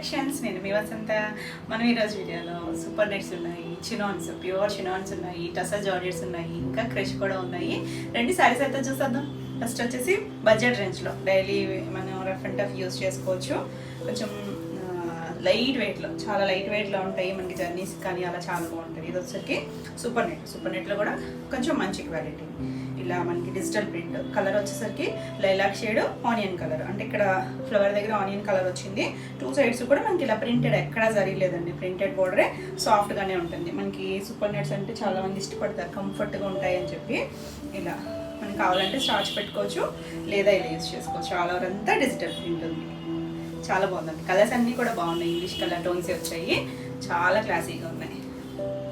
Collections. నేను మీ వసంత. మనం ఈరోజు వీడియోలో సూపర్ నెట్స్ ఉన్నాయి, చినాన్స్, ప్యూర్ చినాన్స్ ఉన్నాయి, టసా జార్జెట్స్ ఉన్నాయి, ఇంకా క్రష్ కూడా ఉన్నాయి. రెండు శారీస్ అయితే చూసేద్దాం. ఫస్ట్ వచ్చేసి బడ్జెట్ రేంజ్లో డైలీ మనం రఫ్ అండ్ టఫ్ యూస్ చేసుకోవచ్చు. కొంచెం లైట్ వెయిట్లో, చాలా లైట్ వెయిట్లో ఉంటాయి మనకి. జర్నీస్ కానీ అలా చాలా బాగుంటాయి. ఇది వచ్చేసరికి సూపర్ నెట్లో కూడా కొంచెం మంచి క్వాలిటీ. ఇలా మనకి డిజిటల్ ప్రింట్, కలర్ వచ్చేసరికి లైలాక్ షేడ్, ఆనియన్ కలర్. అంటే ఇక్కడ ఫ్లవర్ దగ్గర ఆనియన్ కలర్ వచ్చింది. టూ సైడ్స్ కూడా మనకి ఇలా ప్రింటెడ్, ఎక్కడా జరగలేదండి. ప్రింటెడ్ బోర్డరే, సాఫ్ట్గానే ఉంటుంది. మనకి సూపర్ నెట్స్ అంటే చాలా మంది ఇష్టపడతారు, కంఫర్ట్గా ఉంటాయి అని చెప్పి. ఇలా మనకి కావాలంటే స్టార్చ్ పెట్టుకోవచ్చు, లేదా ఇలా యూజ్ చేసుకోవచ్చు. ఆల్ ఓవర్ అంతా డిజిటల్ ప్రింట్ ఉంది. చాలా బాగుందండి. కలర్స్ అన్నీ కూడా బాగున్నాయి. ఇంగ్లీష్ కలర్ టోన్స్ వచ్చాయి, చాలా క్లాసీగా ఉన్నాయి.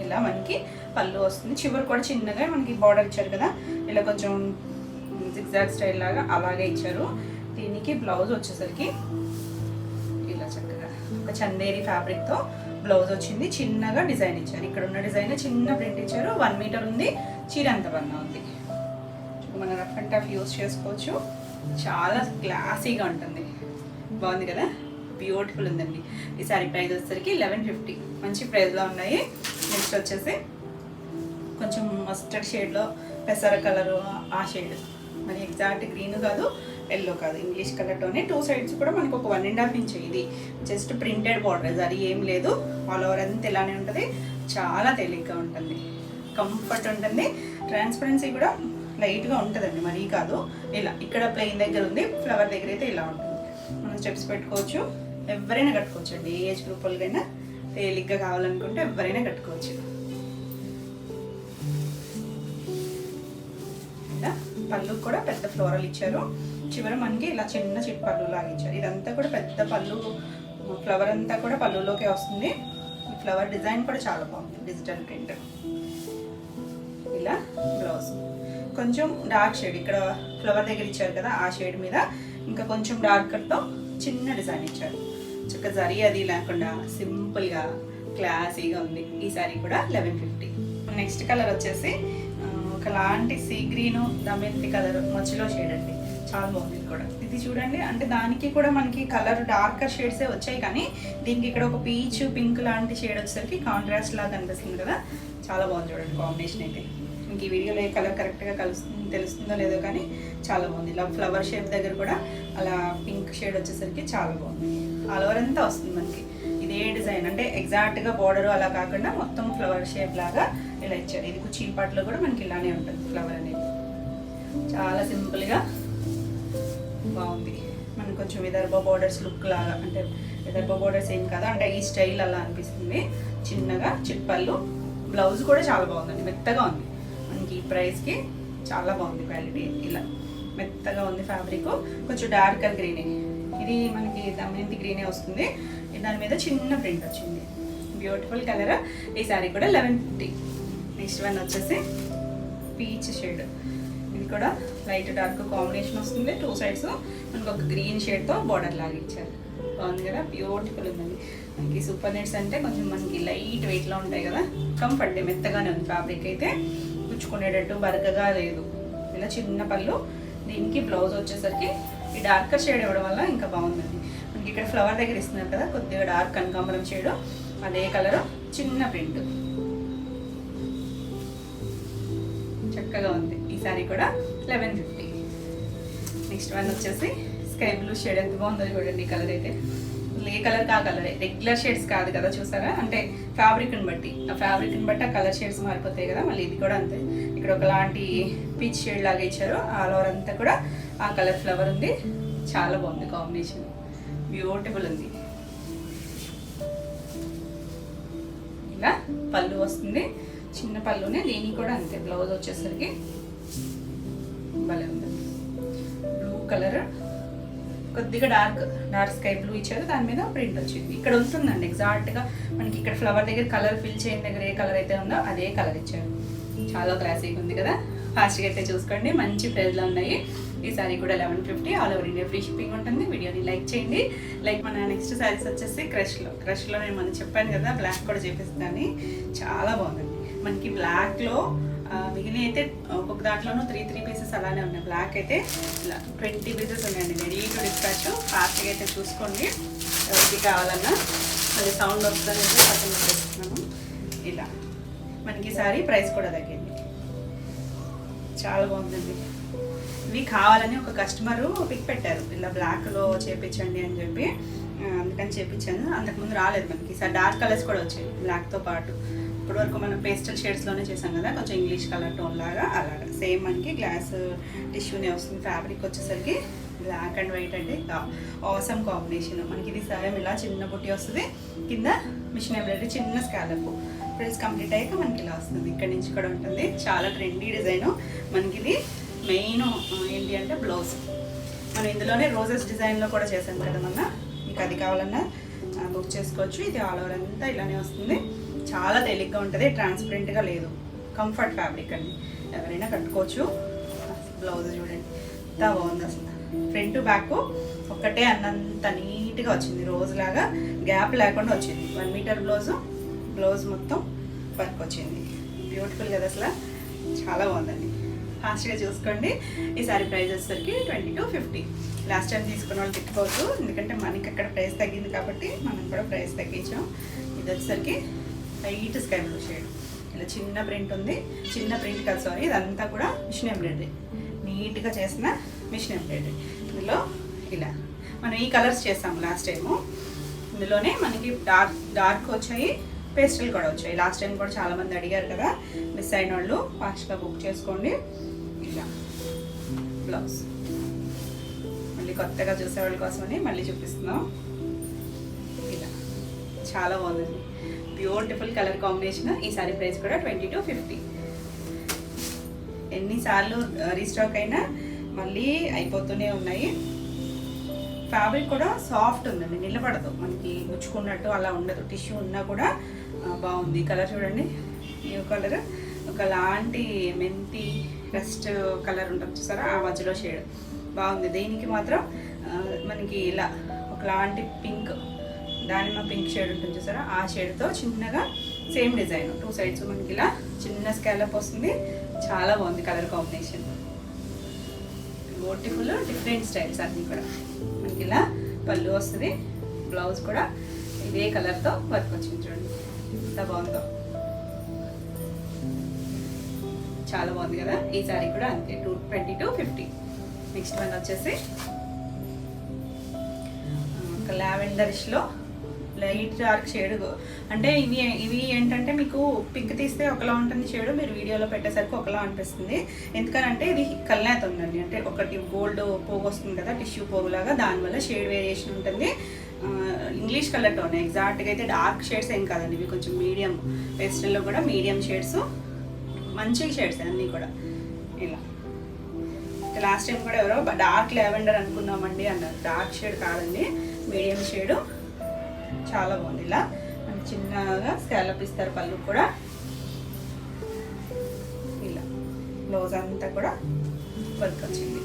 ఇలా మనకి పళ్ళు వస్తుంది. చివరి కూడా చిన్నగా మనకి బార్డర్ ఇచ్చారు కదా, ఇలా కొంచెం జిగ్జాగ్ స్టైల్ లాగా అలాగే ఇచ్చారు. దీనికి బ్లౌజ్ వచ్చేసరికి ఇలా చక్కగా ఒక చందేరి ఫ్యాబ్రిక్తో బ్లౌజ్ వచ్చింది. చిన్నగా డిజైన్ ఇచ్చారు. ఇక్కడ ఉన్న డిజైన్ చిన్న ప్రింట్ ఇచ్చారు. 1 మీటర్ ఉంది. చీర అంత బన్నా ఉంది. మనం రఫ్ అండ్ టఫ్ యూస్ చేసుకోవచ్చు. చాలా క్లాసీగా ఉంటుంది. బాగుంది కదా, బ్యూటిఫుల్ ఉందండి. ఈ సారీ ప్రైస్ వచ్చేసరికి 1150. మంచి ప్రైస్లో ఉన్నాయి. నెక్స్ట్ వచ్చేసి కొంచెం మస్టర్డ్ షేడ్లో పెసర కలరు, ఆ షేడ్ మరి ఎగ్జాక్ట్ గ్రీన్ కాదు, ఎల్లో కాదు, ఇంగ్లీష్ కలర్తోనే. టూ సైడ్స్ కూడా మనకు ఒక 1.5 ఇంచ్. ఇది జస్ట్ ప్రింటెడ్ బార్డర్, అది ఏం లేదు. ఆల్ ఓవర్ అంతా ఇలానే ఉంటుంది. చాలా తేలిగ్గా ఉంటుంది, కంఫర్ట్ ఉంటుంది. ట్రాన్స్పరెన్సీ కూడా లైట్గా ఉంటుందండి, మరీ కాదు. ఇలా ఇక్కడ ప్లెయిన్ దగ్గర ఉంది, ఫ్లవర్ దగ్గర అయితే ఇలా ఉంటుంది. మనం స్టెప్స్ పెట్టుకోవచ్చు. ఎవరైనా కట్టుకోవచ్చు అండి, ఏ ఏజ్ గ్రూప్ వాళ్ళకైనా. తేలిగ్గా కావాలనుకుంటే ఎవరైనా కట్టుకోవచ్చు. ఇలా పళ్ళు కూడా పెద్ద ఫ్లోరల్ ఇచ్చారు. చివర మనకి ఇలా చిన్న చిట్ పళ్ళు లాగా ఇచ్చారు. ఇదంతా కూడా పెద్ద పళ్ళు, ఫ్లవర్ అంతా కూడా పళ్ళులోకే వస్తుంది. ఈ ఫ్లవర్ డిజైన్ కూడా చాలా బాగుంది, డిజిటల్ ప్రింట్. ఇలా బ్లౌజ్ కొంచెం డార్క్ షేడ్, ఇక్కడ ఫ్లవర్ దగ్గర ఇచ్చారు కదా ఆ షేడ్ మీద ఇంకా కొంచెం డార్కర్తో చిన్న డిజైన్ ఇచ్చారు. చక్క జరీ అది లేకుండా సింపుల్గా క్లాసీగా ఉంది. ఈ సారీ కూడా 1150. నెక్స్ట్ కలర్ వచ్చేసి ఒకలాంటి సీ గ్రీను, దమెంతి కలర్ మధ్యలో షేడ్ అండి. చాలా బాగుంది ఇది కూడా. ఇది చూడండి, అంటే దానికి కూడా మనకి కలర్ డార్కర్ షేడ్సే వచ్చాయి, కానీ దీనికి ఇక్కడ ఒక పీచ్ పింక్ లాంటి షేడ్ వచ్చేసరికి కాంట్రాస్ట్ లాగా కనిపిస్తుంది కదా. చాలా బాగుంది చూడండి కాంబినేషన్ అయితే. ఇంక ఈ వీడియోలో ఏ కలర్ కరెక్ట్గా తెలుస్తుందో లేదో కానీ చాలా బాగుంది. ఇలా ఫ్లవర్ షేప్ దగ్గర కూడా అలా పింక్ షేడ్ వచ్చేసరికి చాలా బాగుంది. ఆల్ ఓవర్ అంతా వస్తుంది మనకి ఇదే డిజైన్. అంటే ఎగ్జాక్ట్గా బార్డర్ అలా కాకుండా మొత్తం ఫ్లవర్ షేప్ లాగా ఇలా ఇచ్చారు. ఇది కుర్చీ పాటలో కూడా మనకి ఇలానే ఉంటుంది ఫ్లవర్ అనేది. చాలా సింపుల్గా బాగుంది. మనకు కొంచెం విదర్భ బోర్డర్స్ లుక్ లాగా, అంటే విదర్భ బోర్డర్స్ ఏం కదా, అంటే ఈ స్టైల్ అలా అనిపిస్తుంది. చిన్నగా చిట్పళ్ళు. బ్లౌజ్ కూడా చాలా బాగుందండి, మెత్తగా ఉంది. మనకి ఈ ప్రైస్కి చాలా బాగుంది క్వాలిటీ. ఇలా మెత్తగా ఉంది ఫ్యాబ్రిక్. కొంచెం డార్కర్ గ్రీనే, ఇది మనకి దమయంతి గ్రీనే వస్తుంది. దాని మీద చిన్న ప్రింట్ వచ్చింది. Beautiful colour. ఈ సారీ కూడా 1150. నెక్స్ట్ వన్ వచ్చేసి పీచ్ షేడ్. ఇది కూడా లైట్ డార్క్ కాంబినేషన్ వస్తుంది. టూ సైడ్స్ మనకు ఒక గ్రీన్ షేడ్తో బార్డర్ లాగా ఇచ్చారు. బాగుంది కదా, బ్యూటిఫుల్ ఉందండి. మనకి సూపర్ నెట్స్ అంటే కొంచెం మనకి లైట్ వెయిట్లో ఉంటాయి కదా, కంఫర్ట్ మెత్తగానే ఉంది. ఫ్యాబ్రిక్ అయితే పుచ్చుకునేటట్టు బరకగా లేదు. ఇలా చిన్న పళ్ళు. దీనికి బ్లౌజ్ వచ్చేసరికి ఈ డార్కర్ షేడ్ ఇవ్వడం వల్ల ఇంకా బాగుందండి. మనకి ఇక్కడ ఫ్లవర్ దగ్గర ఇస్తున్నారు కదా, కొద్దిగా డార్క్ కనకాంబరం షేడ్, అదే కలరు, చిన్న ప్రింట్. చక్కగా ఉంది. ఈ సారీ కూడా 1150. నెక్స్ట్ వన్ వచ్చేసి స్కై బ్లూ షేడ్. ఎంత బాగుందో చూడండి కలర్ అయితే. ఏ కలర్ కా కలరే, రెగ్యులర్ షేడ్స్ కాదు కదా, చూసారా? అంటే ఫ్యాబ్రిక్ని బట్టి ఆ కలర్ షేడ్స్ మారిపోతాయి కదా. మళ్ళీ ఇది కూడా అంతే. ఇక్కడ ఒకలాంటి పీచ్ షేడ్ లాగా ఇచ్చారు. ఆల్ ఓవర్ అంతా కూడా ఆ కలర్ ఫ్లవర్ ఉంది. చాలా బాగుంది కాంబినేషన్, బ్యూటిఫుల్ ఉంది. ఇలా పళ్ళు వస్తుంది, చిన్న పళ్ళునే. దీనికి కూడా అంతే. బ్లౌజ్ వచ్చేసరికి భలే ఉంది. బ్లూ కలర్, కొద్దిగా డార్క్ స్కై బ్లూ ఇచ్చారు. దాని మీద ప్రింట్ వచ్చింది. ఇక్కడ ఉంటుందండి ఎగ్జాక్ట్గా మనకి ఇక్కడ ఫ్లవర్ దగ్గర కలర్ ఫిల్ చేయని దగ్గర ఏ కలర్ అయితే ఉందో అదే కలర్ ఇచ్చారు. చాలా క్లాసీగా ఉంది కదా. ఫాస్ట్గా అయితే చూసుకోండి, మంచి ప్రైస్లో ఉన్నాయి. ఈ సారీ కూడా 1150. All over India free shipping ఉంటుంది. వీడియోని లైక్ చేయండి. మన నెక్స్ట్ శారీస్ వచ్చేసి క్రష్లో నేను మనం చెప్పాను కదా, బ్లాక్ కూడా చేపిస్తాను. చాలా బాగుందండి. మనకి బ్లాక్లో మిగిలిన అయితే ఒక్కొక్క దాంట్లోనూ 3 పీసెస్ అలానే ఉన్నాయి. బ్లాక్ అయితే ఇలా 20 పీసెస్ ఉన్నాయండి. Ready to dispatch. ఫాస్ట్గా అయితే చూసుకోండి. ఎవరికి కావాలన్నా అది సౌండ్ వస్తుందని పక్కన పెట్టేస్తున్నాను. ఇలా మనకి ఈసారి ప్రైస్ కూడా తగ్గింది, చాలా బాగుందండి. ఇవి కావాలని ఒక కస్టమరు పిక్ పెట్టారు, ఇలా బ్లాక్లో చేపించండి అని చెప్పి, అందుకని చేపించాను. అంతకుముందు రాలేదు మనకి, ఈసారి డార్క్ కలర్స్ కూడా వచ్చాయి బ్లాక్తో పాటు. ఇప్పటి వరకు మనం పేస్టల్ షేడ్స్లోనే చేసాం కదా, కొంచెం ఇంగ్లీష్ కలర్ టోన్ లాగా అలాగా సేమ్ మనకి గ్లాస్ టిష్యూనే వస్తుంది. ఫ్యాబ్రిక్ వచ్చేసరికి బ్లాక్ అండ్ వైట్ అంటే ఆసమ్ కాంబినేషన్. మనకి ఇది సాయం ఇలా చిన్న బుట్టి వస్తుంది, కింద మిషన్ ఎంబ్రాయిడరీ చిన్న స్కాలప్. ప్రైస్ కంప్లీట్ అయ్యాక మనకి ఇలా వస్తుంది, ఇక్కడ నుంచి కూడా ఉంటుంది. చాలా ట్రెండీ డిజైను. మనకి ఇది మెయిన్ ఏంటి అంటే బ్లౌజ్. మనం ఇందులోనే రోజెస్ డిజైన్లో కూడా చేసాం కదా మొన్న, మీకు అది కావాలన్నా బుక్ చేసుకోవచ్చు. ఇది ఆల్ ఓవర్ అంతా ఇలానే వస్తుంది, చాలా తేలిగ్గా ఉంటుంది, ట్రాన్స్పరెంట్గా లేదు, కంఫర్ట్ ఫ్యాబ్రిక్ అండి, ఎవరైనా కట్టుకోవచ్చు. బ్లౌజ్ చూడండి ఎంత బాగుంది అసలు, ఫ్రంట్ బ్యాక్ ఒక్కటే అన్నంత నీట్గా వచ్చింది, రోజులాగా గ్యాప్ లేకుండా వచ్చింది. 1 మీటర్ బ్లౌజ్ మొత్తం వర్క్ వచ్చింది, బ్యూటిఫుల్ కదా అసలు, చాలా బాగుందండి. ఫాస్ట్గా చూసుకోండి. ఈసారి ప్రైస్ వచ్చేసరికి 2250. లాస్ట్ టైం తీసుకున్న వాళ్ళు తిట్టుకోవద్దు, ఎందుకంటే మనకి అక్కడ ప్రైస్ తగ్గింది కాబట్టి మనం కూడా ప్రైస్ తగ్గించాం. ఇది వచ్చేసరికి లైట్ స్కై బ్లూ షేడ్, ఇలా చిన్న ప్రింట్ ఉంది, చిన్న ప్రింట్ కాదు సారీ, ఇదంతా కూడా మిషన్ ఎంబ్రాయిడరీ, నీట్గా చేసిన మిషన్ ఎంబ్రాయిడరీ. ఇందులో ఇలా మనం ఈ కలర్స్ చేసాము లాస్ట్ టైము, ఇందులోనే మనకి డార్క్ వచ్చాయి, పేస్టల్ కూడా వచ్చాయి. లాస్ట్ టైం కూడా చాలామంది అడిగారు కదా, మిస్ అయిన వాళ్ళు ఫాస్ట్గా బుక్ చేసుకోండి. ఇలా బ్లౌజ్ మళ్ళీ కొత్తగా చూసేవాళ్ళ కోసమని మళ్ళీ చూపిస్తున్నాం. ఇలా చాలా బాగుంది, బ్యూటిఫుల్ కలర్ కాంబినేషన్. ఈసారి ప్రైస్ కూడా 2250. ఎన్నిసార్లు రీస్టాక్ అయినా మళ్ళీ అయిపోతూనే ఉన్నాయి. ఫ్యాబ్రిక్ కూడా సాఫ్ట్ ఉందండి, నిలబడదు, మనకి ముచ్చుకున్నట్టు అలా ఉండదు. టిష్యూ ఉన్నా కూడా బాగుంది. కలర్ చూడండి, ఈ కలర్ ఒకలాంటి మెంతి రస్ట్ కలర్ ఉంటుంది చూసారా, ఆ మధ్యలో షేడ్ బాగుంది. దీనికి మాత్రం మనకి ఇలా ఒకలాంటి పింక్, దానిమ్మ పింక్ షేడ్ ఉంటుంది చూసారా, ఆ షేడ్తో చిన్నగా సేమ్ డిజైన్ 2 సైడ్స్ మనకి ఇలా చిన్న స్కాలప్ వస్తుంది, చాలా బాగుంది colour combination. Beautiful different styles అన్నీ కూడా మనకి ఇలా పళ్ళు వస్తుంది, బ్లౌజ్ కూడా ఇదే కలర్తో వర్క్ వచ్చింది చూడండి ఎంత బాగుందో, చాలా బాగుంది కదా. ఈ సారీ కూడా అంతే 2250. నెక్స్ట్ వన్ వచ్చేసి ఒక లావెండరిష్లో లైట్ డార్క్ షేడ్, అంటే ఇవి ఏంటంటే మీకు పిక్ తీస్తే ఒకలా ఉంటుంది షేడ్, మీరు వీడియోలో పెట్టేసరికి ఒకలా అనిపిస్తుంది. ఎందుకనంటే ఇది కల్నేత ఉందండి, అంటే ఒకటి గోల్డ్ పోగు వస్తుంది కదా టిష్యూ పోగులాగా, దానివల్ల షేడ్ వేరియేషన్ ఉంటుంది. ఇంగ్లీష్ కలర్ టోన్, ఎగ్జాక్ట్గా అయితే డార్క్ షేడ్స్ ఏం కాదండి, ఇవి కొంచెం మీడియం, పేస్టల్లో కూడా మీడియం షేడ్స్, మంచి షేడ్స్ అన్నీ కూడా. ఇలా లాస్ట్ టైం కూడా ఎవరో డార్క్ లావెండర్ అనుకున్నామండి అన్నారు, డార్క్ షేడ్ కాదండి, మీడియం షేడు, చాలా బాగుంది. ఇలా మనకి చిన్నగా స్కాలప్ ఇస్తారు పళ్ళు కూడా. ఇలా బ్లౌజ్ అంతా కూడా వర్క్ వచ్చింది,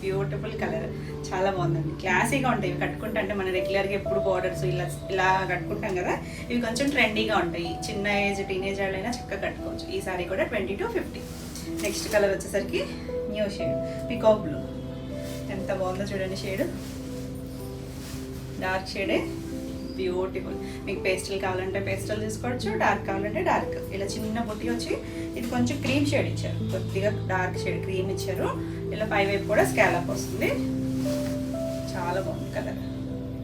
బ్యూటిఫుల్ కలర్, చాలా బాగుందండి. క్లాసీగా ఉంటాయి ఇవి కట్టుకుంటా, అంటే మనం రెగ్యులర్గా ఎప్పుడు బోర్డర్స్ ఇలా కట్టుకుంటాం కదా, ఇవి కొంచెం ట్రెండీగా ఉంటాయి, చిన్న ఏజ్ టీనేజ్ వాళ్ళైనా చక్కగా కట్టుకోవచ్చు. ఈ సారీ కూడా 2250. నెక్స్ట్ కలర్ వచ్చేసరికి న్యూ షేడ్ పికాక్ బ్లూ, ఎంత బాగుందో చూడండి షేడ్, డార్క్ షేడే, బ్యూటిఫుల్. మీకు పేస్టల్ కావాలంటే పేస్టల్ తీసుకోవచ్చు, డార్క్ కావాలంటే డార్క్. ఇలా చిన్న బుట్టి వచ్చి ఇది కొంచెం క్రీమ్ షేడ్ ఇచ్చారు, కొద్దిగా డార్క్ షేడ్ క్రీమ్ ఇచ్చారు. ఇలా పై వైపు కూడా స్కాలప్ వస్తుంది, చాలా బాగుంది కలర్.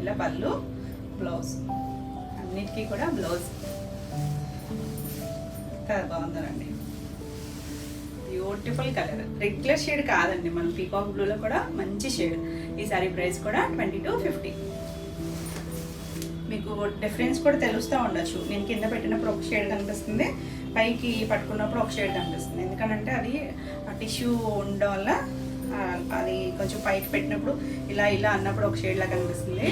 ఇలా పళ్ళు, బ్లౌజ్, అన్నిటికీ కూడా బ్లౌజ్ చాలా బాగుందండి, బ్యూటిఫుల్ కలర్. రెగ్యులర్ షేడ్ కాదండి, మన పీకాక్ బ్లూలో కూడా మంచి షేడ్. ఈ సారీ ప్రైస్ కూడా 2250. మీకు డిఫరెన్స్ కూడా తెలుస్తూ ఉండొచ్చు, నేను కింద పెట్టినప్పుడు ఒక షేడ్ కనిపిస్తుంది, పైకి పట్టుకున్నప్పుడు ఒక షేడ్ కనిపిస్తుంది. ఎందుకంటే అది టిష్యూ ఉండడం వల్ల అది కొంచెం పైకి పెట్టినప్పుడు ఇలా అన్నప్పుడు ఒక షేడ్లా కనిపిస్తుంది,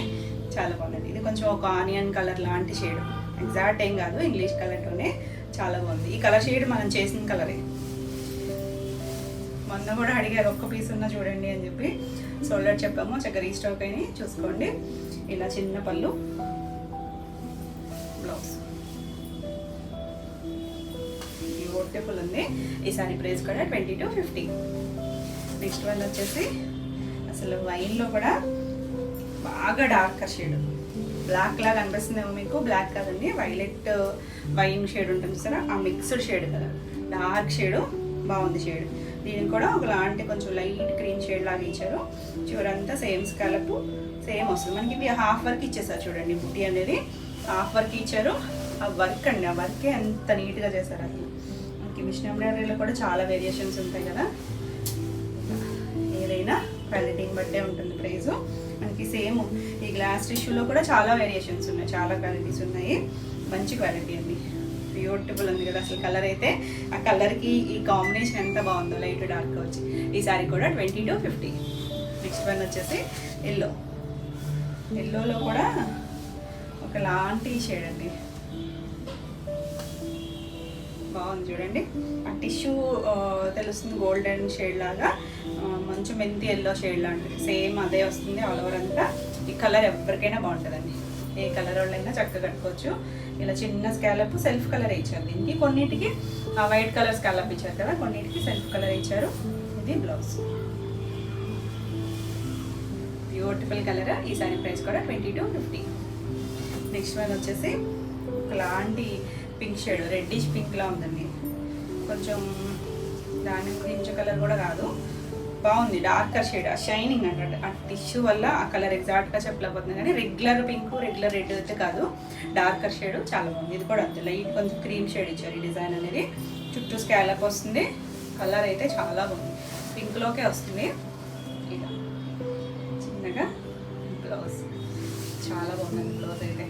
చాలా బాగుంది. ఇది కొంచెం ఒక ఆనియన్ కలర్ లాంటి షేడ్, ఎగ్జాక్ట్ ఏం కాదు, ఇంగ్లీష్ కలర్తోనే చాలా బాగుంది. ఈ కలర్ షేడ్ మనం చేసిన కలరే, మొన్న కూడా అడిగారు ఒక్క పీస్ ఉన్నా చూడండి అని చెప్పి, సోల్డర్ చెప్పాము, చక్కగా రీస్టాక్ అయినాయి చూసుకోండి. ఇలా చిన్న పళ్ళు, బ్లౌజ్, బ్యూటిఫుల్ ఉంది. ఈ సారీ ప్రైస్ కూడా 2250. నెక్స్ట్ వన్ వచ్చేసి అసలు వైన్లో కూడా బాగా డార్కర్ షేడ్, బ్లాక్ లాగా అనిపిస్తుందేమో మీకు, బ్లాక్ కాదండి, వైలెట్ వైన్ షేడ్ ఉంటుంది సరే, ఆ mixed shade colour, dark shade బాగుంది షేడ్. దీనికి కూడా ఒకలాంటి కొంచెం లైట్ గ్రీన్ షేడ్ లాగా ఇచ్చారు. చివరంతా సేమ్ స్కాలప్ సేమ్ వస్తుంది మనకి. ఇది హాఫ్ వర్క్ ఇచ్చేసారు చూడండి, బుట్టి అనేది హాఫ్ వర్క్ ఇచ్చారు. ఆ వర్క్ అండి, ఆ వర్కే ఎంత నీట్గా చేశారు అసలు. మనకి మిషన్ ఎంబ్రాయిడరీలో కూడా చాలా వేరియేషన్స్ ఉంటాయి కదా, ఏదైనా క్వాలిటీని బట్టే ఉంటుంది ప్రైజు. మనకి సేమ్ ఈ గ్లాస్ టిష్యూలో కూడా చాలా వేరియేషన్స్ ఉన్నాయి, చాలా క్వాలిటీస్ ఉన్నాయి. మంచి క్వాలిటీ అండి, బ్యూటిఫుల్ ఉంది కదా అసలు. కలర్ అయితే ఆ కలర్కి ఈ కాంబినేషన్ ఎంత బాగుందో, లైట్ డార్క్ వచ్చి. ఈ సారీ కూడా 20 to 50. నెక్స్ట్ వన్ వచ్చేసి ఎల్లో. ఎల్లోలో కూడా ఒకలాంటి షేడ్ అండి, బాగుంది చూడండి. ఆ టిష్యూ తెలుస్తుంది, గోల్డెన్ షేడ్ లాగా, మంచి మెంతి ఎల్లో షేడ్ లాంటిది సేమ్ అదే వస్తుంది ఆల్ ఓవర్ అంతా. ఈ కలర్ ఎవరికైనా బాగుంటుందండి, ఏ కలర్ వాళ్ళైనా చక్కగా కట్టుకోవచ్చు. ఇలా చిన్న స్కాలప్ సెల్ఫ్ కలర్ ఇచ్చారు దీనికి, కొన్నిటికి వైట్ కలర్ స్కాలప్ ఇచ్చారు కదా, కొన్నిటికి సెల్ఫ్ కలర్ ఇచ్చారు. ఇది బ్లౌజ్, బ్యూటిఫుల్ కలర్. ఈ సారీ ప్రైస్ కూడా 20 to 50. నెక్స్ట్ వన్ వచ్చేసి ఒకలాంటి పింక్ షేడ్, రెడ్డిష్ పింక్ లా ఉందండి, కొంచెం దాని గురించి కలర్ కూడా కాదు, బాగుంది డార్కర్ షేడ్. ఆ షైనింగ్ అంటే ఆ టిష్యూ వల్ల ఆ కలర్ ఎగ్జాక్ట్గా చెప్పలేకపోతుంది, కానీ రెగ్యులర్ పింక్ రెగ్యులర్ రెడ్ అయితే కాదు, డార్కర్ షేడ్ చాలా బాగుంది. ఇది కూడా అంతే లైట్ కొంచెం క్రీమ్ షేడ్ ఇచ్చారు. ఈ డిజైన్ అనేది చుట్టూ స్కాలప్ వస్తుంది, కలర్ అయితే చాలా బాగుంది, పింక్లోకే వస్తుంది. ఇలా చిన్నగా బ్లౌజ్ చాలా బాగుంది, బ్లౌజ్ అయితే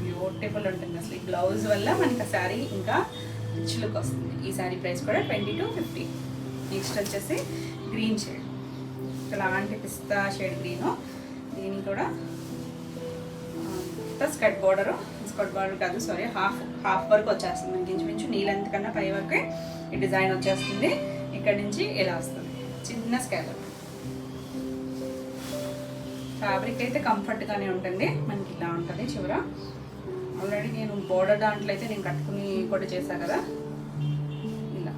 బ్యూటిఫుల్ ఉంటుంది అసలు. ఈ బ్లౌజ్ వల్ల మనకి ఆ శారీ ఇంకా రిచ్ లుక్ వస్తుంది. ఈ శారీ ప్రైస్ కూడా 20 to 50. నెక్స్ట్ వచ్చేసి గ్రీన్ షేడ్, ఇలాంటి పిస్తా షేడ్ గ్రీను. దీనికి కూడా స్కర్ట్ బార్డర్ కాదు సారీ, హాఫ్ వర్క్ వచ్చేస్తుంది మనకి, ఇంచుమించు నీళ్ళంత కన్నా పై వరకే ఈ డిజైన్ వచ్చేస్తుంది. ఇక్కడ నుంచి ఇలా వస్తుంది చిన్న స్కాలప్. ఫ్యాబ్రిక్ అయితే కంఫర్ట్గానే ఉంటుంది మనకి, ఇలా ఉంటుంది చివర. ఆల్రెడీ నేను బోర్డర్ దాంట్లో అయితే నేను కట్టుకుని కూడా చేశాను కదా. ఇలా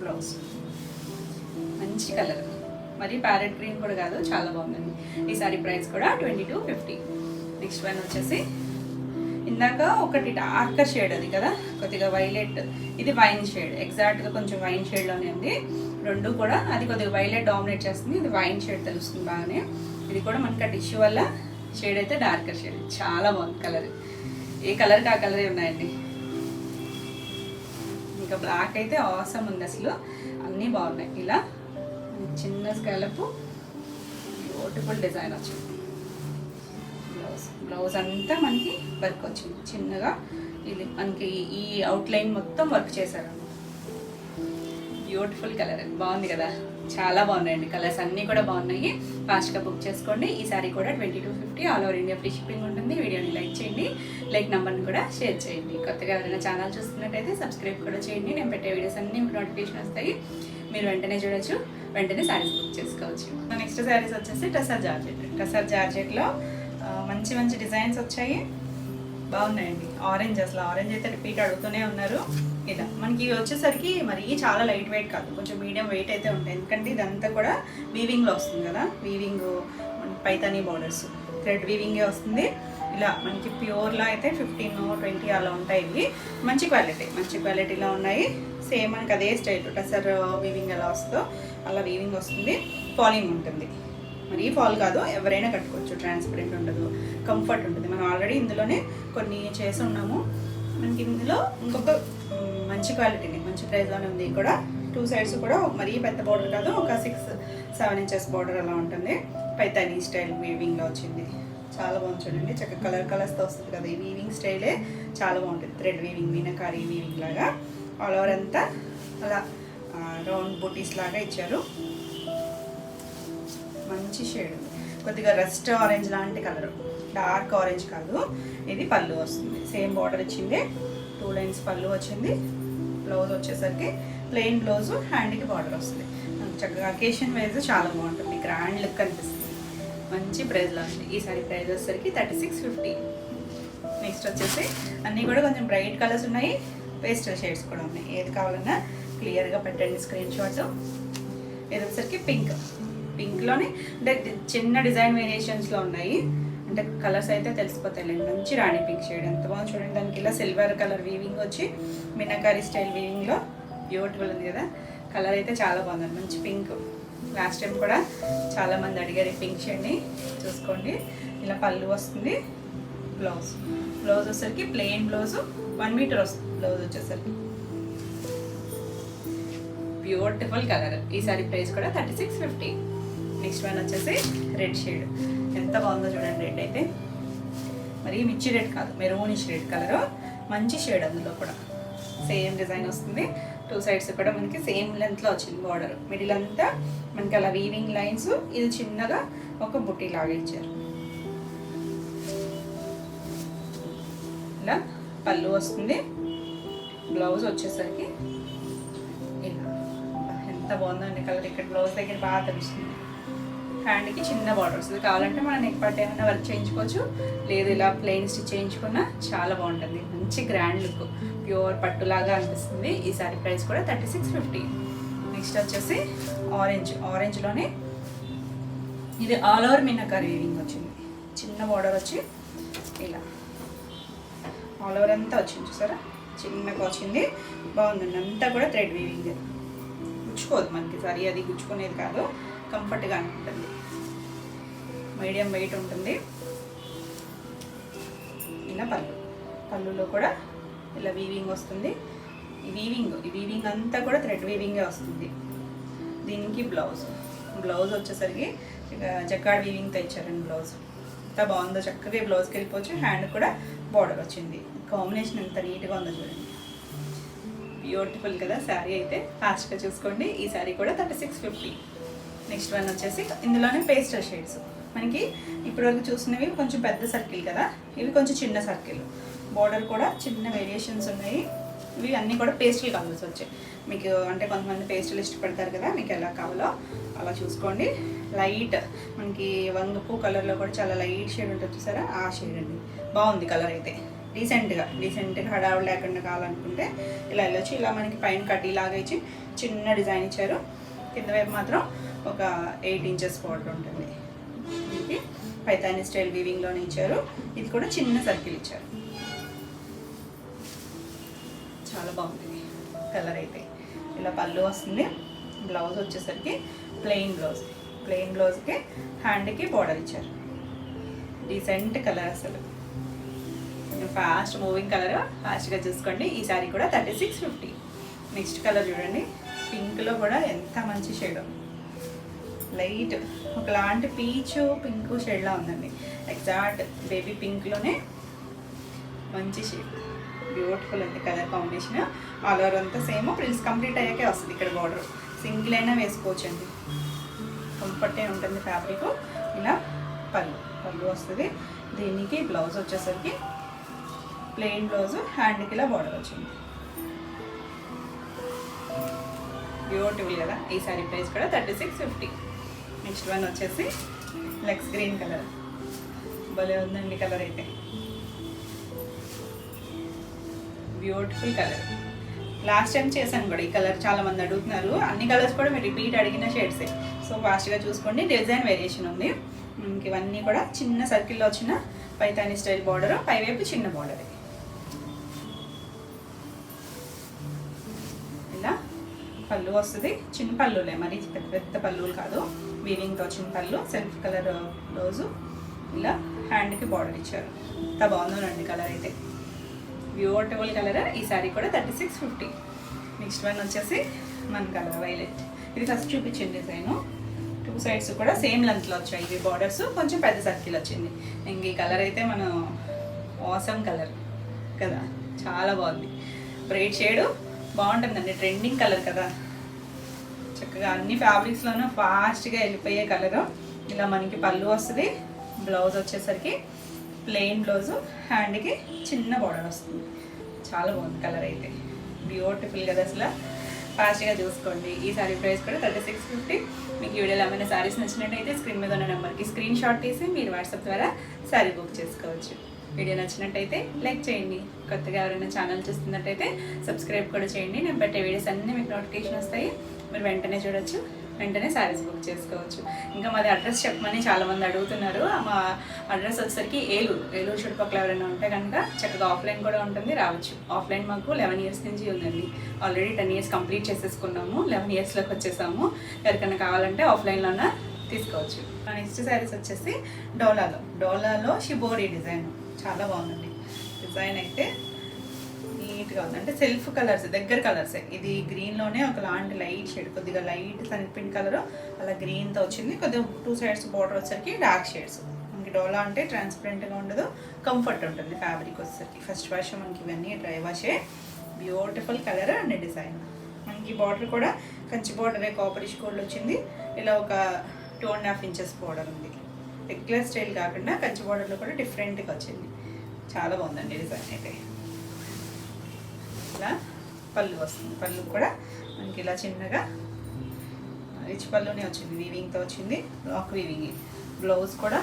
బ్లౌజ్ మంచి కలర్, మరి ప్యారెట్ గ్రీన్ కూడా కాదు, చాలా బాగుందండి. ఈ సారీ ప్రైస్ కూడా 20 to 50. నెక్స్ట్ వన్ వచ్చేసి ఇందాక ఒకటి డార్కర్ షేడ్ అది కదా, కొద్దిగా వైలెట్, ఇది వైన్ షేడ్, ఎగ్జాక్ట్గా కొంచెం వైన్ షేడ్లోనే ఉంది. రెండు కూడా అది కొద్దిగా వైలెట్ డామినేట్ చేస్తుంది, ఇది వైన్ షేడ్ తెలుస్తుంది బాగానే. ఇది కూడా మనకి ఆ టిష్యూ వల్ల షేడ్ అయితే డార్కర్ షేడ్, చాలా బాగుంది కలర్. ఏ కలర్కి ఆ కలరే ఉన్నాయండి. ఇంకా బ్లాక్ అయితే ఆసమ్ ఉంది అసలు, అన్నీ బాగున్నాయి. ఇలా చిన్న స్కాలప్ బ్యూటిఫుల్ డిజైన్ వచ్చింది. బ్లౌజ్ అంతా మనకి వర్క్ వచ్చింది చిన్నగా, ఇది మనకి ఈ అవుట్లైన్ మొత్తం వర్క్ చేశారు. బ్యూటిఫుల్ కలర్, బాగుంది కదా, చాలా బాగున్నాయండి కలర్స్ అన్నీ కూడా బాగున్నాయి. ఫాస్ట్గా బుక్ చేసుకోండి. ఈ సారీ కూడా 20 to 50, all over India free shipping ఉంటుంది. వీడియోని లైక్ చేయండి, లైక్ నెంబర్ని కూడా షేర్ చేయండి. కొత్తగా ఎవరైనా ఛానల్ చూస్తున్నట్టయితే సబ్స్క్రైబ్ కూడా చేయండి. నేను పెట్టే వీడియోస్ అన్నీ మీకు నోటిఫికేషన్ వస్తాయి, మీరు వెంటనే చూడొచ్చు, వెంటనే శారీస్ బుక్ చేసుకోవచ్చు. నెక్స్ట్ శారీస్ వచ్చేసి టసర్ జార్జెట్లో మంచి మంచి డిజైన్స్ వచ్చాయి, బాగున్నాయండి. ఆరెంజ్, అసలు ఆరెంజ్ అయితే రిపీట్ అడుగుతూనే ఉన్నారు. ఇలా మనకి ఇవి వచ్చేసరికి మరి చాలా లైట్ వెయిట్ కాదు, కొంచెం మీడియం వెయిట్ అయితే ఉంటాయి, ఎందుకంటే ఇదంతా కూడా వీవింగ్లో వస్తుంది కదా. వీవింగ్ పైతానీ బోర్డర్స్, థ్రెడ్ వీవింగే వస్తుంది. ఇలా మనకి ప్యూర్లో అయితే 15 or 20 అలా ఉంటాయి. ఇవి మంచి క్వాలిటీలో ఉన్నాయి. సేమ్ మనకి అదే స్టైల్ టసర్ వీవింగ్ ఎలా వస్తుందో అలా వీవింగ్ వస్తుంది. ఫాలింగ్ ఉంటుంది, మరీ ఫాల్ కాదు, ఎవరైనా కట్టుకోవచ్చు, ట్రాన్స్పరెంట్ ఉండదు, కంఫర్ట్ ఉంటుంది. మనం ఆల్రెడీ ఇందులోనే కొన్ని చేసి ఉన్నాము. మనకి ఇందులో ఇంకొక మంచి క్వాలిటీని మంచి ప్రైస్లోనే ఉంది. కూడా 2 sides కూడా మరీ పెద్ద బార్డర్ కాదు, ఒక 6-7 inches బార్డర్ అలా ఉంటుంది. పైతానీ స్టైల్ వీవింగ్లో వచ్చింది, చాలా బాగుంది చూడండి. చక్కగా కలర్స్తో వస్తుంది కదా, ఈ వీవింగ్ స్టైలే చాలా బాగుంటుంది. థ్రెడ్ వీవింగ్, మీనకారీ వీవింగ్ లాగా ఆల్ ఓవర్ అంతా అలా రౌండ్ బూటీస్ లాగా ఇచ్చారు. మంచి షేడ్, కొద్దిగా రస్ట్ ఆరెంజ్ లాంటి కలర్, డార్క్ ఆరెంజ్ కాదు. ఇది పళ్ళు వస్తుంది, సేమ్ బార్డర్ ఇచ్చింది, 2 lines పళ్ళు వచ్చింది. బ్లౌజ్ వచ్చేసరికి ప్లెయిన్ బ్లౌజ్, హ్యాండ్కి బార్డర్ వస్తుంది. చక్కగా అకేషన్ వైజ్ చాలా బాగుంటుంది, గ్రాండ్ లుక్ అనిపిస్తుంది. మంచి ప్రైస్లో ఉంది. ఈ సారీ ప్రైస్ వచ్చేసరికి 3650. నెక్స్ట్ వచ్చేసి అన్నీ కూడా కొంచెం బ్రైట్ కలర్స్ ఉన్నాయి, పేస్టల్ షేడ్స్ కూడా ఉన్నాయి. ఏది కావాలన్నా క్లియర్గా పెట్టండి స్క్రీన్ షాట్. ఇది వచ్చేసరికి పింక్లోనే అంటే చిన్న డిజైన్ వేరియేషన్స్లో ఉన్నాయి. అంటే కలర్స్ అయితే తెలిసిపోతాయి. మంచి రాణి పింక్ షేడ్ ఎంత బాగుంది చూడండి. దానికి ఇలా సిల్వర్ కలర్ వీవింగ్ వచ్చి మినాకారి స్టైల్ వీవింగ్లో బ్యూటిఫుల్ ఉంది కదా. కలర్ అయితే చాలా బాగుంది, మంచి పింక్. లాస్ట్ టైం కూడా చాలామంది అడిగారు ఈ పింక్ షేడ్ని. చూసుకోండి ఇలా పళ్ళు వస్తుంది. బ్లౌజ్ వచ్చేసరికి ప్లెయిన్ బ్లౌజ్ 1 మీటర్ వస్తుంది. బ్లౌజ్ వచ్చేసరికి బ్యూటిఫుల్ కలర్. ఈ సారీ ప్రైస్ కూడా 3650. నెక్స్ట్ వన్ వచ్చేసి రెడ్ షేడ్. ఎంత బాగుందో చూడండి. రెడ్ అయితే మరి మిర్చి రెడ్ కాదు, మెరూనిష్ రెడ్ కలర్, మంచి షేడ్. అందులో కూడా సేమ్ డిజైన్ వస్తుంది. 2 సైడ్స్ కూడా మనకి సేమ్ లెంత్లో వచ్చింది బార్డర్. మిడిల్ అంతా మనకి అలా వీవింగ్ లైన్స్, ఇది చిన్నగా ఒక బుట్టి లాగా ఇచ్చారు. ఇలా పళ్ళు వస్తుంది. బ్లౌజ్ వచ్చేసరికి ఇలా ఎంత బాగుందో అండి కలర్. ఇక్కడ బ్లౌజ్ దగ్గర బాగా తెలుస్తుంది. హ్యాండ్కి చిన్న బార్డర్ వస్తుంది. కావాలంటే మనం నెక్ పార్ట్ ఏమైనా వర్క్ చేయించుకోవచ్చు, లేదు ఇలా ప్లెయిన్ స్టిచ్ చేయించుకున్నా చాలా బాగుంటుంది. మంచి గ్రాండ్ లుక్, ప్యూర్ పట్టులాగా అనిపిస్తుంది. ఈ సారీ ప్రైస్ కూడా 3650. నెక్స్ట్ వచ్చేసి ఆరెంజ్లోనే ఇది ఆల్ ఓవర్ మీనాకారి వీవింగ్ వచ్చింది. చిన్న బార్డర్ వచ్చి ఇలా ఆల్ ఓవర్ అంతా వచ్చింది. చూసారా చిన్నగా వచ్చింది, బాగుందండి. అంతా కూడా థ్రెడ్ వీవింగ్. గుచ్చుకోదు మనకి సారీ, అది గుచ్చుకునేది కాదు, కంఫర్ట్గా ఉంటుంది. మీడియం వెయిట్ ఉంటుంది. ఇలా పళ్ళులో కూడా ఇలా వీవింగ్ వస్తుంది. ఈ వీవింగ్ అంతా కూడా థ్రెడ్ వీవింగే వస్తుంది. దీనికి బ్లౌజ్ వచ్చేసరికి ఇక జకాడ్ వీవింగ్తో ఇచ్చారండి. బ్లౌజ్ ఎంత బాగుందో, చక్కగా బ్లౌజ్కి వెళ్ళిపోవచ్చు. హ్యాండ్ కూడా బార్డర్ వచ్చింది. కాంబినేషన్ ఎంత నీట్గా ఉందో చూడండి. బ్యూటిఫుల్ కదా శారీ అయితే. ఫాస్ట్గా చూసుకోండి. ఈ శారీ కూడా 3650. నెక్స్ట్ వన్ వచ్చేసి ఇందులోనే పేస్టల్ షేడ్స్. మనకి ఇప్పటివరకు చూసినవి కొంచెం పెద్ద సర్కిల్ కదా, ఇవి కొంచెం చిన్న సర్కిల్. బార్డర్ కూడా చిన్న వేరియేషన్స్ ఉన్నాయి. ఇవి అన్నీ కూడా పేస్టల్ కలర్స్ వచ్చాయి మీకు. అంటే కొంతమంది పేస్టల్ ఇష్టపడతారు కదా, మీకు ఎలా కావాలో అలా చూసుకోండి. లైట్ మనకి వంగపు కలర్లో కూడా చాలా లైట్ షేడ్ ఉంటుంది చూసారా, ఆ షేడ్ అండి. బాగుంది కలర్ అయితే. డీసెంట్గా హడావుడు లేకుండా కావాలనుకుంటే ఇలా వెళ్ళొచ్చు. ఇలా మనకి పైన కడ్డీ లాగా ఇచ్చి చిన్న డిజైన్ ఇచ్చారు. కింద వైపు మాత్రం ఒక 8 ఇంచెస్ బార్డర్ ఉంటుంది. మనకి పైతాని స్టైల్ వీవింగ్లోనే ఇచ్చారు. ఇది కూడా చిన్న సర్కిల్ ఇచ్చారు. చాలా బాగుంది కలర్ అయితే. ఇలా పళ్ళు వస్తుంది. బ్లౌజ్ వచ్చేసరికి ప్లెయిన్ బ్లౌజ్కి హ్యాండ్కి బార్డర్ ఇచ్చారు. డీసెంట్ కలర్, అసలు కొంచెం ఫాస్ట్ మూవింగ్ కలర్. ఫాస్ట్గా చూసుకోండి. ఈ సారీ కూడా 3650. నెక్స్ట్ కలర్ చూడండి. పింక్లో కూడా ఎంత మంచి షేడ్, లైట్ ఒకలాంటి పీచు పింక్ షేడ్లా ఉందండి. ఎగ్జాక్ట్ బేబీ పింక్లోనే మంచి షేడ్. బ్యూటిఫుల్ అండి కలర్ కాంబినేషన్. ఆల్ ఓవర్ అంతా సేమ్. ప్రిల్స్ కంప్లీట్ అయ్యాకే వస్తుంది. ఇక్కడ బార్డర్ సింగిల్ అయినా వేసుకోవచ్చు అండి, కంఫర్టే ఉంటుంది ఫ్యాబ్రిక్. ఇలా పళ్ళు వస్తుంది. దీనికి బ్లౌజ్ వచ్చేసరికి ప్లెయిన్ బ్లౌజ్, హ్యాండ్కి ఇలా బార్డర్ వచ్చింది. బ్యూటిఫుల్ కదా. ఈ సారీ ప్రైస్ కూడా 3650. నెక్స్ట్ వన్ వచ్చేసి లెక్స్ గ్రీన్ కలర్. భలే ఉందండి కలర్ అయితే. Beautiful colour. లాస్ట్ టైం చేశాను కూడా ఈ కలర్, చాలా మంది అడుగుతున్నారు. అన్ని కలర్స్ కూడా మీరు రిపీట్ అడిగిన షేడ్సే. సో ఫాస్ట్గా చూసుకోండి. డిజైన్ వేరియేషన్ ఉంది. ఇవన్నీ కూడా చిన్న సర్కిల్లో వచ్చిన పైతాని స్టైల్ బార్డర్, పైవైపు చిన్న బార్డర్. ఇలా పళ్ళు వస్తుంది. చిన్న పళ్ళులే, మరి పెద్ద పళ్ళులు కాదు. వీవింగ్తో వచ్చిన పళ్ళు, సెల్ఫ్ కలర్ బ్లౌజు. ఇలా హ్యాండ్కి బార్డర్ ఇచ్చారు. ఎంత బాగుందోనండి కలర్ అయితే. Beautiful colour. ఈ సారీ కూడా 3650. నెక్స్ట్ వన్ వచ్చేసి మన కలర్ వైలెట్. ఇది ఫస్ట్ చూపించిన డిజైను. 2 సైడ్స్ కూడా సేమ్ లెంత్లో వచ్చాయి ఇవి బార్డర్స్. కొంచెం పెద్ద సర్కిల్ వచ్చింది. ఇంక ఈ కలర్ అయితే మన ఆసమ్ కలర్ కదా, చాలా బాగుంది. బ్రైట్ షేడ్ బాగుంటుందండి. ట్రెండింగ్ కలర్ కదా, చక్కగా అన్ని ఫ్యాబ్రిక్స్లోనూ ఫాస్ట్గా వెళ్ళిపోయే కలరు. ఇలా మనకి పళ్ళు వస్తుంది. బ్లౌజ్ వచ్చేసరికి ప్లెయిన్ బ్లౌజు, హ్యాండ్కి చిన్న బార్డర్ వస్తుంది. చాలా బాగుంది కలర్ అయితే. బ్యూటిఫుల్ కదా అసలు. ఫాస్ట్గా చూసుకోండి. ఈ సారీ ప్రైస్ కూడా 3650. మీకు వీడియోలో ఏమైనా సారీస్ నచ్చినట్టయితే స్క్రీన్ మీద ఉన్న నెంబర్కి స్క్రీన్ షాట్ తీసి మీరు వాట్సాప్ ద్వారా సారీ బుక్ చేసుకోవచ్చు. వీడియో నచ్చినట్టయితే లైక్ చేయండి. కొత్తగా ఎవరైనా ఛానల్ చూస్తున్నట్టయితే సబ్స్క్రైబ్ కూడా చేయండి. నేను పెట్టే వీడియోస్ అన్నీ మీకు నోటిఫికేషన్ వస్తాయి. మీరు వెంటనే చూడొచ్చు, వెంటనే శారీస్ బుక్ చేసుకోవచ్చు. ఇంకా మాది అడ్రస్ చెప్పమని చాలామంది అడుగుతున్నారు. మా అడ్రస్ వచ్చేసరికి ఏలూరు చుట్టుపక్కల ఎవరైనా ఉంటే కనుక చక్కగా ఆఫ్లైన్ కూడా ఉంటుంది, రావచ్చు. ఆఫ్లైన్ మాకు 11 years నుంచి ఉందండి. ఆల్రెడీ 10 years కంప్లీట్ చేసేసుకున్నాము, 11 yearsలోకి వచ్చేసాము. ఎవరికైనా కావాలంటే ఆఫ్లైన్లోనే తీసుకోవచ్చు. నెక్స్ట్ శారీస్ వచ్చేసి డోలాలో షిబోరి డిజైన్ చాలా బాగుందండి. డిజైన్ అయితే నీట్గా ఉంది, అంటే సెల్ఫ్ కలర్స్, దగ్గర కలర్సే. ఇది గ్రీన్లోనే ఒకలాంటి లైట్ షేడ్, కొద్దిగా లైట్ సన్పింక్ కలర్ అలా గ్రీన్తో వచ్చింది. కొద్దిగా 2 sides బార్డర్ వచ్చేసరికి డార్క్ షేడ్స్. మనకి డోలా అంటే ట్రాన్స్పరెంట్గా ఉండదు, కంఫర్ట్ ఉంటుంది. ఫ్యాబ్రిక్ వచ్చేసరికి ఫస్ట్ వాష్ మనకి ఇవన్నీ డ్రై వాషే. Beautiful colour and design. మనకి బార్డర్ కూడా కంచి బార్డరే, కాపరిష్ గోల్డ్ వచ్చింది. ఇలా ఒక 2.5 inches బార్డర్ ఉంది. రెగ్యులర్ స్టైల్ కాకుండా కంచి బార్డర్లో కూడా డిఫరెంట్గా వచ్చింది. చాలా బాగుందండి డిజైన్ అయితే. ఇలా పళ్ళు వస్తుంది, పళ్ళు కూడా మనకి ఇలా చిన్నగా రిచ్ పళ్ళునే వచ్చింది, వీవింగ్తో వచ్చింది, బ్లాక్ వీవింగ్. బ్లౌజ్ కూడా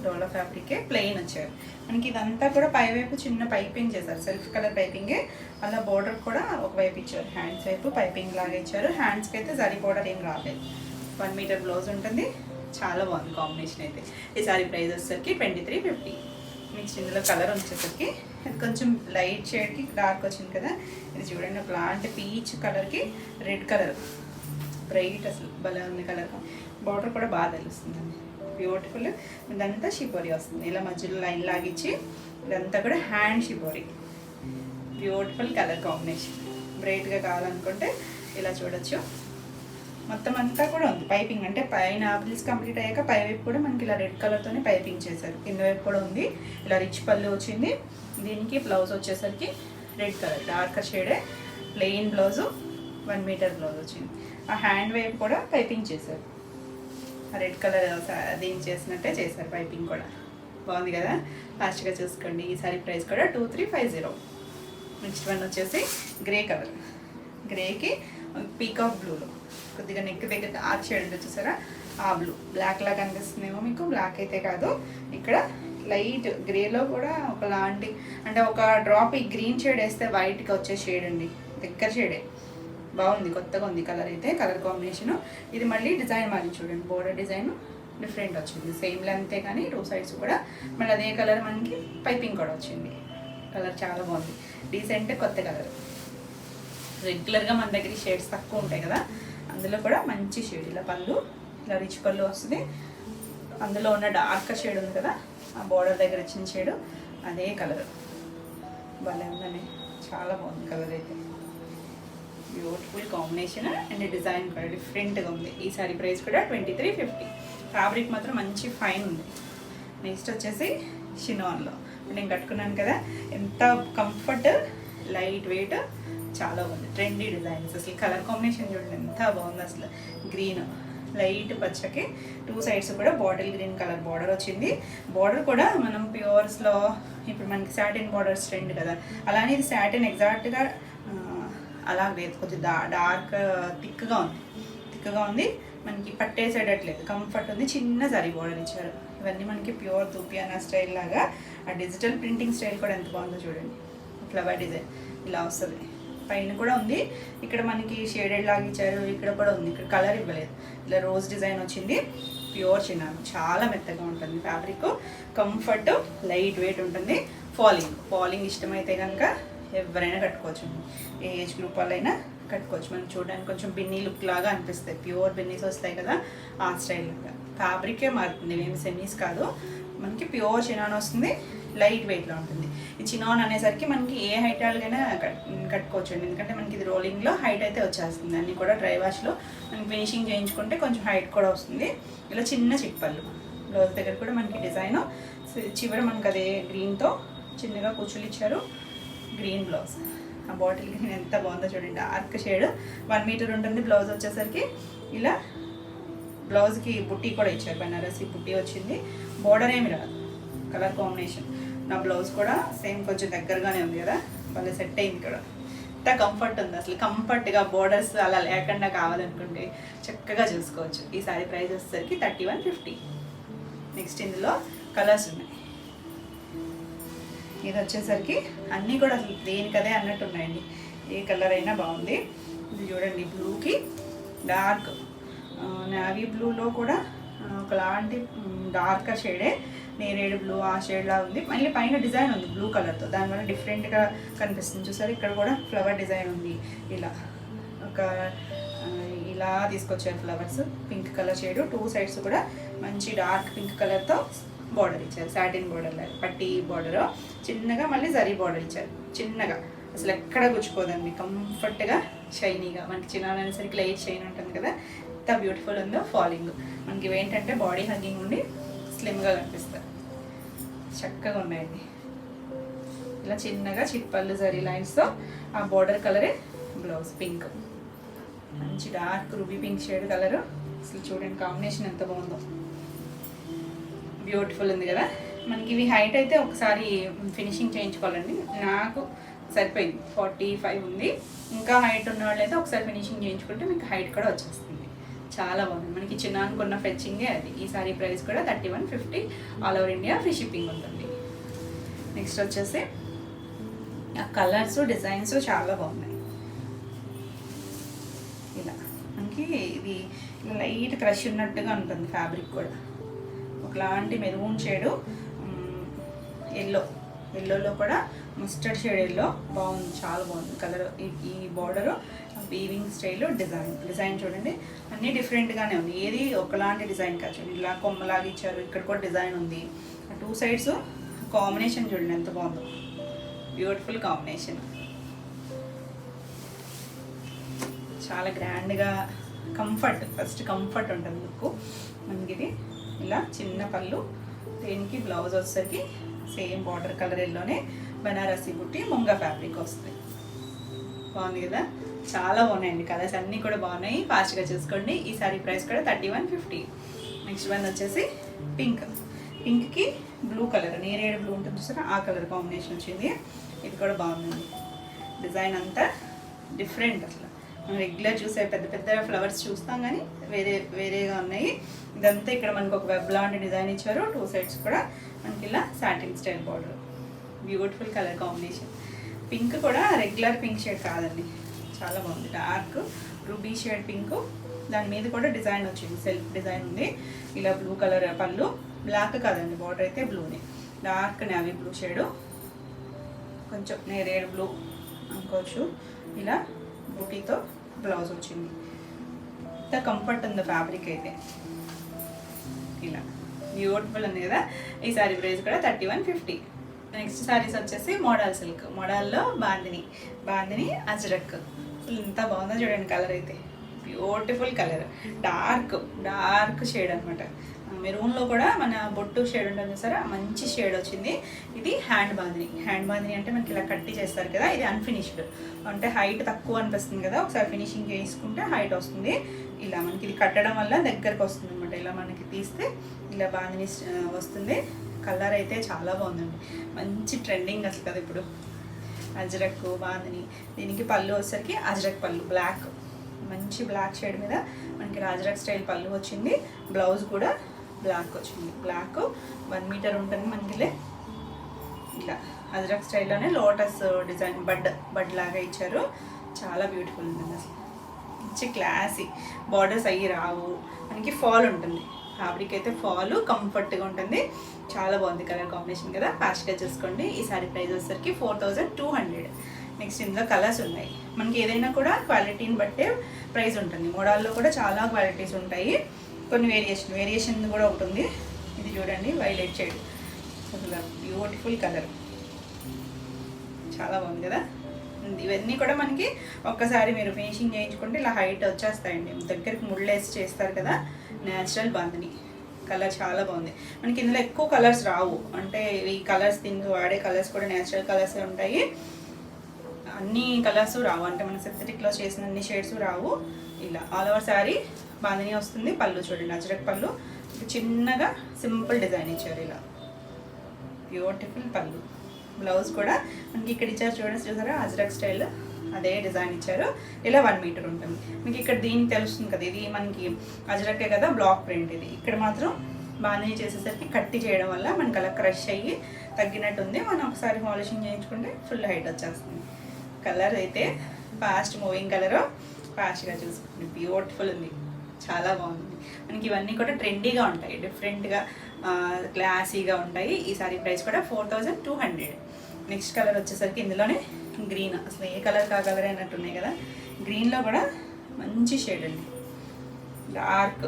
డోలా ఫ్యాబ్రికే, ప్లెయిన్ వచ్చారు. మనకి ఇదంతా కూడా పైవైపు చిన్న పైపింగ్ చేశారు, సెల్ఫ్ కలర్ పైపింగే. అలా బోర్డర్ కూడా ఒకవైపు ఇచ్చారు, హ్యాండ్స్ వైపు పైపింగ్ లాగా ఇచ్చారు. హ్యాండ్స్కి అయితే జరీ బోర్డర్ ఏం రాలేదు. 1 meter బ్లౌజ్ ఉంటుంది. చాలా బాగుంది కాంబినేషన్ అయితే. ఈ సారీ ప్రైస్ వచ్చేసరికి 2350. నెక్స్ట్ ఇందులో కలర్ వచ్చేసరికి ఇది కొంచెం లైట్ షేడ్కి డార్క్ వచ్చింది కదా, ఇది చూడండి ఒకలాంటి పీచ్ కలర్కి రెడ్ కలర్, బ్రైట్ అసలు భలే ఉంది కలర్. బార్డర్ కూడా బాగా తెలుస్తుందండి, బ్యూటిఫుల్. ఇదంతా షిబోరి వస్తుంది, ఇలా మధ్యలో లైన్ లాగిచ్చి ఇదంతా కూడా hand shibori. Beautiful colour combination. బ్రైట్గా కావాలనుకుంటే ఇలా చూడొచ్చు. మొత్తం అంతా కూడా ఉంది పైపింగ్, అంటే పైన ఫ్రిల్స్ కంప్లీట్ అయ్యాక పైవైపు కూడా మనకి ఇలా రెడ్ కలర్తోనే పైపింగ్ చేశారు. కింద వైపు కూడా ఉంది. ఇలా రిచ్ పళ్ళు వచ్చింది. దీనికి బ్లౌజ్ వచ్చేసరికి రెడ్ కలర్ డార్క్ షేడే, ప్లెయిన్ బ్లౌజు, 1 meter బ్లౌజ్ వచ్చింది. ఆ హ్యాండ్ వైపు కూడా పైపింగ్ చేశారు, ఆ రెడ్ కలర్ దీన్ని చేసినట్టే చేశారు పైపింగ్ కూడా. బాగుంది కదా, ఫాస్ట్గా చూసుకోండి. ఈ సారీ ప్రైస్ కూడా 2350. నెక్స్ట్ వన్ వచ్చేసి గ్రే కలర్, గ్రేకి పీకాక్ బ్లూలో కొద్దిగా నెక్ దగ్గర డార్క్ షేడ్ ఉంది చూసారా, ఆ బ్లూ. బ్లాక్ లాగా కనిపిస్తుందేమో మీకు, బ్లాక్ అయితే కాదు. ఇక్కడ లైట్ గ్రేలో కూడా ఒకలాంటి, అంటే ఒక డ్రాప్ ఈ గ్రీన్ షేడ్ వేస్తే వైట్గా వచ్చే షేడ్ అండి, దగ్గర షేడే. బాగుంది, కొత్తగా ఉంది కలర్ అయితే, కలర్ కాంబినేషను. ఇది మళ్ళీ డిజైన్ మారి చూడండి, బోర్డర్ డిజైన్ డిఫరెంట్ వచ్చింది. సేమ్ లెంతే కానీ 2 sides కూడా మళ్ళీ అదే కలర్ మనకి పైపింగ్ కూడా వచ్చింది. కలర్ చాలా బాగుంది, డీసెంట్ కొత్త కలర్. రెగ్యులర్గా మన దగ్గర షేడ్స్ తక్కువ ఉంటాయి కదా, అందులో కూడా మంచి షేడ్. ఇలా పళ్ళు, ఇలా రిచ్ పళ్ళు వస్తుంది. అందులో ఉన్న డార్క్ షేడ్ ఉంది కదా, ఆ బోర్డర్ దగ్గర వచ్చిన షేడు అదే కలర్. భలే ఉందండి, చాలా బాగుంది కలర్ అయితే. బ్యూటిఫుల్ కాంబినేషన్ అండ్ డిజైన్ కూడా డిఫరెంట్గా ఉంది. ఈ సారీ ప్రైస్ కూడా 2350. ఫ్యాబ్రిక్ మాత్రం మంచి ఫైన్ ఉంది. నెక్స్ట్ వచ్చేసి షినాన్లో నేను కట్టుకున్నాను కదా, ఎంత కంఫర్ట్, లైట్ వెయిట్, చాలా బాగుంది. Trendy designs. అసలు కలర్ కాంబినేషన్ చూడండి ఎంత బాగుంది అసలు. గ్రీన్ లైట్ పచ్చకి 2 sides కూడా బాటిల్ గ్రీన్ కలర్ బార్డర్ వచ్చింది. బార్డర్ కూడా మనం ప్యూర్స్లో ఇప్పుడు మనకి సాటిన్ బార్డర్స్ ట్రెండ్ కదా, అలానే ఇది సాటిన్ ఎగ్జాక్ట్గా అలా లేదు, కొద్దిగా డార్క్ థిక్గా ఉంది. మనకి పట్టేసేటట్లేదు, కంఫర్ట్ ఉంది. చిన్న జరీ బార్డర్ ఇచ్చారు. ఇవన్నీ మనకి ప్యూర్ దూపియానా స్టైల్ లాగా. ఆ డిజిటల్ ప్రింటింగ్ స్టైల్ కూడా ఎంత బాగుందో చూడండి. ఫ్లవర్ డిజైన్ ఇలా వస్తుంది. పైన కూడా ఉంది, ఇక్కడ మనకి షేడెడ్ లాగా ఇచ్చారు, ఇక్కడ కూడా ఉంది. ఇక్కడ కలర్ ఇవ్వలేదు, ఇలా రోజ్ డిజైన్ వచ్చింది. ప్యూర్ చిన్నాను, చాలా మెత్తగా ఉంటుంది ఫ్యాబ్రిక్. కంఫర్ట్, లైట్ వెయిట్ ఉంటుంది. ఫాలింగ్ ఇష్టమైతే కనుక ఎవరైనా కట్టుకోవచ్చు, ఏ ఏజ్ గ్రూప్ వాళ్ళైనా కట్టుకోవచ్చు. మనం చూడడానికి కొంచెం బిన్నీ లుక్ లాగా అనిపిస్తాయి, ప్యూర్ బిన్నీస్ వస్తాయి కదా, ఆ స్టైల్ లాగా. ఫ్యాబ్రికే మారుతుంది, మేము సెమీస్ కాదు, మనకి ప్యూర్ చినాన్ వస్తుంది. లైట్ వెయిట్లో ఉంటుంది. ఈ చినాన్ అనేసరికి మనకి ఏ హైట్ వాళ్ళకైనా కట్టుకోవచ్చు అండి, ఎందుకంటే మనకి ఇది రోలింగ్లో హైట్ అయితే వచ్చేస్తుంది. అన్నీ కూడా డ్రై వాష్లో మనకి ఫినిషింగ్ చేయించుకుంటే కొంచెం హైట్ కూడా వస్తుంది. ఇలా చిన్న చిట్పళ్ళు. బ్లౌజ్ దగ్గర కూడా మనకి డిజైన్ చివర మనకి అదే గ్రీన్తో చిన్నగా కుచ్చులు ఇచ్చారు. గ్రీన్ బ్లౌజ్, ఆ బాటిల్ గ్రీన్ ఎంత బాగుందో చూడండి, డార్క్ షేడ్. 1 meter ఉంటుంది బ్లౌజ్ వచ్చేసరికి. ఇలా బ్లౌజ్కి బుట్టి కూడా ఇచ్చారు, బనారసి బుట్టి వచ్చింది. బోర్డర్ ఏమి రాదు, కలర్ కాంబినేషన్. నా బ్లౌజ్ కూడా సేమ్ కొంచెం దగ్గరగానే ఉంది కదా, భలే సెట్ అయింది కూడా. ఎంత కంఫర్ట్ ఉంది అసలు. కంఫర్ట్గా బోర్డర్స్ అలా లేకుండా కావాలనుకుంటే చక్కగా చూసుకోవచ్చు. ఈ సారీ ప్రైస్ వచ్చేసరికి 3150. నెక్స్ట్ ఇందులో కలర్స్ ఉన్నాయి. ఇది వచ్చేసరికి అన్నీ కూడా అసలు దేనికదే అన్నట్టు ఉన్నాయండి, ఏ కలర్ అయినా బాగుంది. ఇది చూడండి, బ్లూకి డార్క్ నేవీ బ్లూలో కూడా ఒకలాంటి డార్క్ షేడే నేరేడు బ్లూ ఆ షేడ్లా ఉంది. మళ్ళీ పైన డిజైన్ ఉంది బ్లూ కలర్తో, దానివల్ల డిఫరెంట్గా కనిపిస్తుంది. చూసారు ఇక్కడ కూడా ఫ్లవర్ డిజైన్ ఉంది. ఇలా ఒక ఇలా తీసుకొచ్చారు flowers. Pink colour shade, 2 sides కూడా మంచి డార్క్ పింక్ కలర్తో బార్డర్ ఇచ్చారు. సాటిన్ బార్డర్ లాగా పట్టి బార్డర్, చిన్నగా మళ్ళీ జరీ బార్డర్ ఇచ్చారు. చిన్నగా అసలు ఎక్కడ గుచ్చుకోదండి, కంఫర్ట్గా షైనీగా. మనకి చిన్న అనేసరికి లైట్ షైన్ ఉంటుంది కదా, ఎంత బ్యూటిఫుల్ ఉందో. ఫాలింగ్ మనకి ఇవేంటంటే బాడీ హగ్గింగ్ ఉండి స్లిమ్గా కనిపిస్తారు. చక్కగా ఉన్నాయండి. ఇలా చిన్నగా చిట్పళ్ళు జరీ లైన్స్తో ఆ బార్డర్ కలరే బ్లౌజ్. పింక్ మంచి dark ruby pink shade colour. అసలు చూడండి కాంబినేషన్ ఎంత బాగుందో, బ్యూటిఫుల్ ఉంది కదా. మనకి ఇవి హైట్ అయితే ఒకసారి ఫినిషింగ్ చేయించుకోవాలండి. నాకు సరిపోయింది, 45 ఉంది. ఇంకా హైట్ ఉన్న వాళ్ళు అయితే ఒకసారి ఫినిషింగ్ చేయించుకుంటే మీకు హైట్ కూడా వచ్చేస్తుంది. చాలా బాగుంది. మనకి చిన్న అనుకున్న ఫెచ్చింగే అది. ఈ సారీ ప్రైస్ కూడా 3150, all over India free shipping ఉంటుంది. నెక్స్ట్ వచ్చేసి ఆ కలర్స్ డిజైన్స్ చాలా బాగున్నాయి. ఇలా మనకి ఇది లైట్ క్రష్ ఉన్నట్టుగా ఉంటుంది ఫ్యాబ్రిక్ కూడా. ఒకలాంటి మెరూన్ షేడు, ఎల్లోలో కూడా మస్టర్డ్ షేడ్ ఎల్లో బాగుంది, చాలా బాగుంది కలర్. ఈ బార్డరు వీవింగ్ స్టైల్ డిజైన్ చూడండి, అన్నీ డిఫరెంట్గానే ఉంది. ఏది ఒకలాంటి డిజైన్ కాదు. చూడండి ఇలా కొమ్మలాగా ఇచ్చారు. ఇక్కడ కూడా డిజైన్ ఉంది. 2 సైడ్స్ కాంబినేషన్ చూడండి ఎంత బాగుందో, బ్యూటిఫుల్ కాంబినేషన్. చాలా గ్రాండ్గా ఫస్ట్ కంఫర్ట్ ఉంటుంది లుక్. మనకి ఇది ఇలా చిన్న పళ్ళు, దీనికి బ్లౌజ్ వచ్చేసరికి సేమ్ బార్డర్ కలర్ ఎల్లోనే బనారసి బుట్టి ముంగా ఫ్యాబ్రిక్ వస్తుంది. బాగుంది కదా, చాలా బాగున్నాయండి. కలర్స్ అన్నీ కూడా బాగున్నాయి. ఫాస్ట్గా చూసుకోండి. ఈ సారీ ప్రైస్ కూడా 3150. నెక్స్ట్ వన్ వచ్చేసి పింక్కి బ్లూ కలర్, నేరేడు బ్లూ ఉంటుంది చూసారా, ఆ కలర్ కాంబినేషన్ వచ్చింది. ఇది కూడా బాగుందండి. డిజైన్ అంతా డిఫరెంట్. అసలు మనం రెగ్యులర్ చూసే పెద్ద పెద్ద ఫ్లవర్స్ చూస్తాం కానీ వేరేగా ఉన్నాయి. ఇదంతా ఇక్కడ మనకు ఒక వెబ్ లాంటి డిజైన్ ఇచ్చారు. 2 సైడ్స్ కూడా మనకి ఇలా satin style border. Beautiful colour combination. Pink కూడా రెగ్యులర్ పింక్ షేడ్ కాదండి, చాలా బాగుంది. డార్క్ రూబీ షేడ్ పింక్, దాని మీద కూడా డిజైన్ వచ్చింది, సెల్ఫ్ డిజైన్ ఉంది. ఇలా బ్లూ కలర్ పళ్ళు, బ్లాక్ కాదండి బార్డర్ అయితే బ్లూనే, డార్క్ నేవీ బ్లూ షేడు, కొంచెం నేరేడు బ్లూ అనుకోవచ్చు. ఇలా బూటీతో బ్లౌజ్ వచ్చింది. ఇంత కంఫర్ట్ ఉంది ఫ్యాబ్రిక్ అయితే. ఇలా బ్యూటిఫుల్ ఉంది కదా. ఈ సారీ ప్రైస్ కూడా 3150. నెక్స్ట్ సారీస్ వచ్చేసి మోడల్ సిల్క్. మోడల్లో బాందిని అజ్రక్. ఇంత బాగుందో చూడండి కలర్ అయితే, బ్యూటిఫుల్ కలర్. డార్క్ షేడ్ అనమాట. మెరూన్లో కూడా మన బొట్టు షేడ్ ఉంటుంది చూసారా, మంచి షేడ్ వచ్చింది. ఇది హ్యాండ్ బాందిని అంటే మనకి ఇలా కట్టి చేస్తారు కదా, ఇది అన్ఫినిష్డ్ అంటే హైట్ తక్కువ అనిపిస్తుంది కదా, ఒకసారి ఫినిషింగ్ చేసుకుంటే హైట్ వస్తుంది. ఇలా మనకి ఇది కట్టడం వల్ల దగ్గరకు వస్తుంది అనమాట. ఇలా మనకి తీస్తే ఇలా బాందిని వస్తుంది. కలర్ అయితే చాలా బాగుందండి, మంచి ట్రెండింగ్ అసలు కదా ఇప్పుడు అజ్రక్ బాందిని. దీనికి పళ్ళు వచ్చేసరికి అజ్రక్ పళ్ళు, బ్లాక్, మంచి బ్లాక్ షేడ్ మీద మనకి అజ్రక్ స్టైల్ పళ్ళు వచ్చింది. బ్లౌజ్ కూడా బ్లాక్ వచ్చింది. బ్లాక్ 1 మీటర్ ఉంటుంది మనకి. ఇలా అజ్రక్ స్టైల్లోనే లోటస్ డిజైన్ బడ్ లాగా ఇచ్చారు. చాలా బ్యూటిఫుల్ ఉంటుంది అసలు, మంచి క్లాసీ. బార్డర్స్ అయ్యి రావు మనకి, ఫాల్ ఉంటుంది ఫ్యాబ్రిక్ అయితే, ఫాల్ కంఫర్ట్గా ఉంటుంది. చాలా బాగుంది కలర్ కాంబినేషన్ కదా. ఫాస్ట్గా చూసుకోండి. ఈ సారీ ప్రైస్ వచ్చేసరికి 4200. నెక్స్ట్ ఇందులో కలర్స్ ఉన్నాయి. మనకి ఏదైనా కూడా క్వాలిటీని బట్టే ప్రైస్ ఉంటుంది. మోడల్లో కూడా చాలా క్వాలిటీస్ ఉంటాయి, కొన్ని వేరియేషన్ కూడా ఉంటుంది. ఇది చూడండి వైలెట్ షేడ్, అసలు బ్యూటిఫుల్ కలర్, చాలా బాగుంది కదా. ఇవన్నీ కూడా మనకి ఒక్కసారి మీరు ఫినిషింగ్ చేయించుకుంటే ఇలా హైట్ వచ్చేస్తాయండి. దగ్గరికి ముళ్ళేసి చేస్తారు కదా, న్యాచురల్ బాందిని. కలర్ చాలా బాగుంది. మనకి ఇందులో ఎక్కువ కలర్స్ రావు, అంటే ఈ కలర్స్ దీనికి వాడే కలర్స్ కూడా న్యాచురల్ కలర్స్ ఉంటాయి. అన్ని కలర్స్ రావు, అంటే మన సింథటిక్లో చేసిన అన్ని షేడ్స్ రావు. ఇలా ఆల్ ఓవర్ శారీ బాందిని వస్తుంది. పళ్ళు చూడండి అజ్రక్ పళ్ళు, చిన్నగా సింపుల్ డిజైన్ ఇచ్చారు. ఇలా బ్యూటిఫుల్ పళ్ళు. బ్లౌజ్ కూడా మనకి ఇక్కడ ఇచ్చారు చూడండి, చూసారా అజ్రక్ స్టైల్ అదే డిజైన్ ఇచ్చారు. ఇలా 1 మీటర్ ఉంటుంది మీకు. ఇక్కడ దీనికి తెలుస్తుంది కదా, ఇది మనకి అజ్రకే కదా, బ్లాక్ ప్రింట్. ఇది ఇక్కడ మాత్రం బాందిని చేసేసరికి కట్టి చేయడం వల్ల మనకి అలా క్రష్ అయ్యి తగ్గినట్టుంది. మనం ఒకసారి పాలిషింగ్ చేయించుకుంటే ఫుల్ హైట్ వచ్చేస్తుంది. కలర్ అయితే ఫాస్ట్ మూవింగ్ కలరు, ఫాస్ట్గా చూసుకోండి. బ్యూటిఫుల్ ఉంది, చాలా బాగుంది. మనకి ఇవన్నీ కూడా ట్రెండీగా ఉంటాయి, డిఫరెంట్గా క్లాసీగా ఉంటాయి. ఈ సారీ ప్రైస్ కూడా 4200. నెక్స్ట్ కలర్ వచ్చేసరికి ఇందులోనే గ్రీన్, అసలు ఏ కలర్ కా కలర్ అయినట్టున్నాయి కదా. గ్రీన్లో కూడా మంచి షేడ్ అండి, డార్క్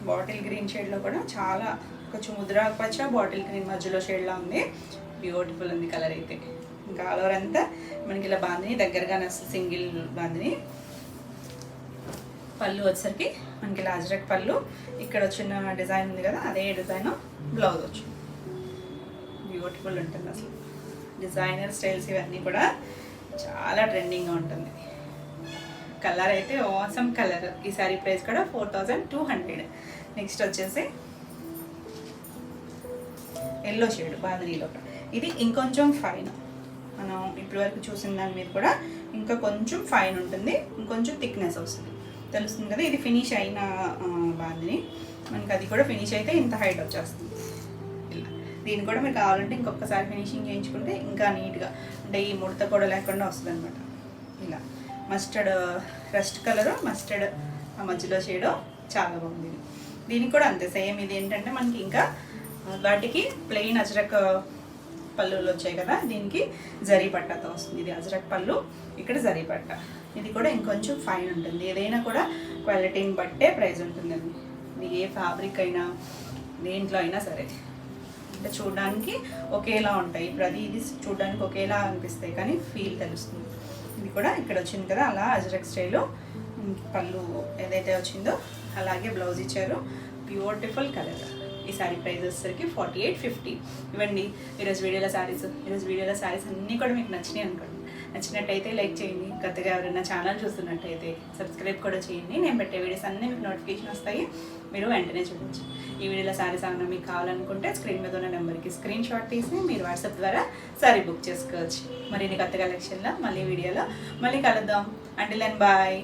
బాటిల్ గ్రీన్ షేడ్లో కూడా చాలా కొంచెం ముద్రాకు పచ్చ బాటిల్ గ్రీన్ మధ్యలో షేడ్లా ఉంది. బ్యూటిఫుల్ ఉంది కలర్ అయితే. ఇంకా ఆల్ ఓవర్ అంతా మనకి ఇలా బాందిని దగ్గరగానే వస్తుంది, సింగిల్ బాందిని. పళ్ళు వచ్చేసరికి మనకి ఇలా అజ్రక్ పళ్ళు, ఇక్కడ వచ్చిన డిజైన్ ఉంది కదా అదే డిజైన్ బ్లౌజ్ వచ్చి బ్యూటిఫుల్ ఉంటుంది. అసలు డిజైనర్ స్టైల్స్ ఇవన్నీ కూడా చాలా ట్రెండింగ్గా ఉంటుంది. కలర్ అయితే ఆసమ్ కలర్. ఈ సారీ ప్రైస్ కూడా 4200. నెక్స్ట్ వచ్చేసి ఎల్లో షేడ్ బాందినీలో, ఇది ఇంకొంచెం ఫైన్. మనం ఇప్పటివరకు చూసిన దాని మీద కూడా ఇంకా కొంచెం ఫైన్ ఉంటుంది, ఇంకొంచెం థిక్నెస్ వస్తుంది, తెలుస్తుంది కదా. ఇది ఫినిష్ అయిన బాందిని, మనకి అది కూడా ఫినిష్ అయితే ఇంత హైట్ వచ్చేస్తుంది. ఇలా దీన్ని కూడా మీరు కావాలంటే ఇంకొకసారి ఫినిషింగ్ చేయించుకుంటే ఇంకా నీట్గా, అంటే ఈ ముడత కూడా లేకుండా వస్తుంది అనమాట. ఇలా మస్టర్డ్ రస్ట్ కలరు, మస్టర్డ్ ఆ మధ్యలో షేడో చాలా బాగుంది. దీనికి కూడా అంతే సేమ్. ఇది ఏంటంటే మనకి ఇంకా వాటికి ప్లెయిన్ అజ్రక్ పళ్ళులు వచ్చాయి కదా, దీనికి జరీ పట్టాతో వస్తుంది. ఇది అజ్రక్ పళ్ళు, ఇక్కడ జరీ పట్ట. ఇది కూడా ఇంకొంచెం ఫైన్ ఉంటుంది. ఏదైనా కూడా క్వాలిటీని బట్టే ప్రైస్ ఉంటుందండి. ఇది ఏ ఫ్యాబ్రిక్ అయినా దేంట్లో అయినా సరే, అంటే చూడడానికి ఒకేలా ఉంటాయి. ప్రతి ఇది చూడడానికి ఒకేలా అనిపిస్తాయి కానీ ఫీల్ తెలుస్తుంది. ఇది కూడా ఇక్కడ వచ్చింది కదా అలా అజ్రక్ స్టైలు పళ్ళు ఏదైతే వచ్చిందో అలాగే బ్లౌజ్ ఇచ్చారు. Beautiful colour. ఈ సారీ ప్రైస్ వచ్చేసరికి 4850. ఇవ్వండి ఈరోజు వీడియోలో శారీస్ అన్నీ కూడా మీకు నచ్చినాయి అనుకోండి. నచ్చినట్టయితే లైక్ చేయండి. కొత్తగా ఎవరైనా ఛానల్ చూస్తున్నట్టయితే సబ్స్క్రైబ్ కూడా చేయండి. నేను పెట్టే వీడియోస్ అన్నీ మీకు నోటిఫికేషన్ వస్తాయి, మీరు వెంటనే చూడవచ్చు. ఈ వీడియోలో శారీస్ ఏమైనా మీకు కావాలనుకుంటే స్క్రీన్ మీద ఉన్న నెంబర్కి స్క్రీన్ షాట్ తీసి మీరు వాట్సాప్ ద్వారా శారీ బుక్ చేసుకోవచ్చు. మరి కొత్త కలెక్షన్లో మళ్ళీ వీడియోలో మళ్ళీ కలుద్దాం. Until then bye.